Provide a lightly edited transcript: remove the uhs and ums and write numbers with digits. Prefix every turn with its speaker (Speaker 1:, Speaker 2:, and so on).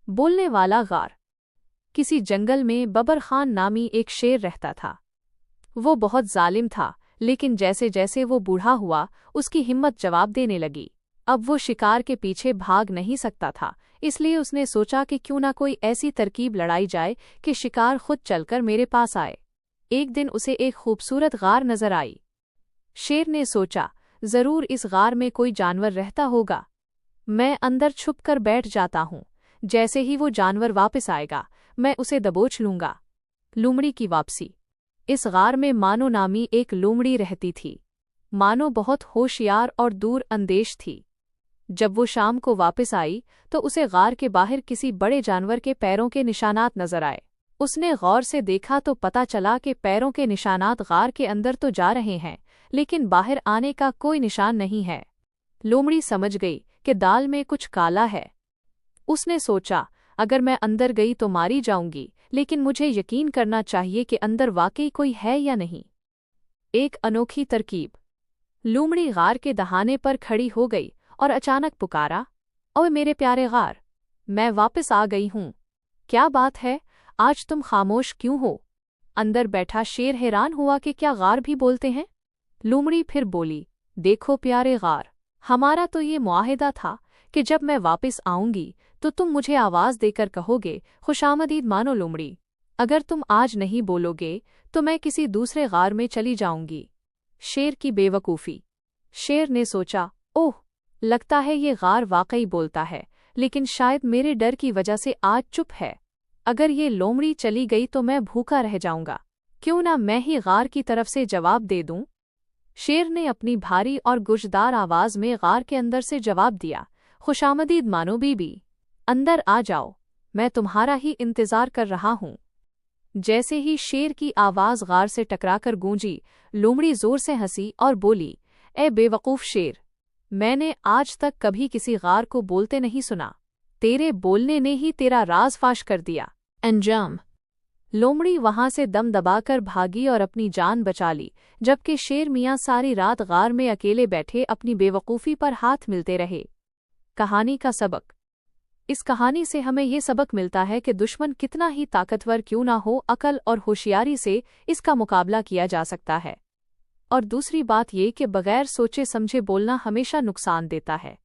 Speaker 1: बोलने वाला गार। किसी जंगल में बबर खान नामी एक शेर रहता था। वो बहुत जालिम था, लेकिन जैसे जैसे वो बूढ़ा हुआ उसकी हिम्मत जवाब देने लगी। अब वो शिकार के पीछे भाग नहीं सकता था, इसलिए उसने सोचा कि क्यों ना कोई ऐसी तरकीब लड़ाई जाए कि शिकार खुद चलकर मेरे पास आए। एक दिन उसे एक खूबसूरत गार नजर आई। शेर ने सोचा, जरूर इस गार में कोई जानवर रहता होगा। मैं अंदर छुपकर बैठ जाता हूँ। जैसे ही वो जानवर वापस आएगा मैं उसे दबोच लूंगा। लोमड़ी की वापसी। इस गार में मानो नामी एक लोमड़ी रहती थी। मानो बहुत होशियार और दूर अंदेश थी। जब वो शाम को वापस आई तो उसे गार के बाहर किसी बड़े जानवर के पैरों के निशानात नजर आए। उसने गौर से देखा तो पता चला कि पैरों के निशानात गार के अंदर तो जा रहे हैं, लेकिन बाहर आने का कोई निशान नहीं है। लोमड़ी समझ गई कि दाल में कुछ काला है। उसने सोचा, अगर मैं अंदर गई तो मारी जाऊंगी, लेकिन मुझे यकीन करना चाहिए कि अंदर वाकई कोई है या नहीं। एक अनोखी तरकीब। लोमड़ी गार के दहाने पर खड़ी हो गई और अचानक पुकारा, ओए मेरे प्यारे गार, मैं वापस आ गई हूँ। क्या बात है, आज तुम खामोश क्यों हो? अंदर बैठा शेर हैरान हुआ कि क्या गार भी बोलते हैं। लोमड़ी फिर बोली, देखो प्यारे गार, हमारा तो ये मुआहिदा था कि जब मैं वापस आऊंगी तो तुम मुझे आवाज देकर कहोगे, खुशामदीद मानो लोमड़ी। अगर तुम आज नहीं बोलोगे तो मैं किसी दूसरे गार में चली जाऊंगी। शेर की बेवकूफ़ी। शेर ने सोचा, ओह, लगता है ये गार वाकई बोलता है, लेकिन शायद मेरे डर की वजह से आज चुप है। अगर ये लोमड़ी चली गई तो मैं भूखा रह जाऊंगा। क्यों ना मैं ही गार की तरफ से जवाब दे दूं। शेर ने अपनी भारी और गुर्जदार आवाज में गार के अंदर से जवाब दिया, खुशामदीद मानो बीबी, अंदर आ जाओ, मैं तुम्हारा ही इंतजार कर रहा हूँ। जैसे ही शेर की आवाज गार से टकराकर गूंजी, लोमड़ी जोर से हंसी और बोली, ए बेवकूफ शेर, मैंने आज तक कभी किसी गार को बोलते नहीं सुना। तेरे बोलने ने ही तेरा राज फाश कर दिया। अंजाम। लोमड़ी वहां से दम दबाकर भागी और अपनी जान बचा ली, जबकि शेर मियाँ सारी रात गार में अकेले बैठे अपनी बेवकूफ़ी पर हाथ मिलते रहे। कहानी का सबक। इस कहानी से हमें ये सबक मिलता है कि दुश्मन कितना ही ताकतवर क्यों ना हो, अकल और होशियारी से इसका मुकाबला किया जा सकता है। और दूसरी बात ये कि बगैर सोचे समझे बोलना हमेशा नुकसान देता है।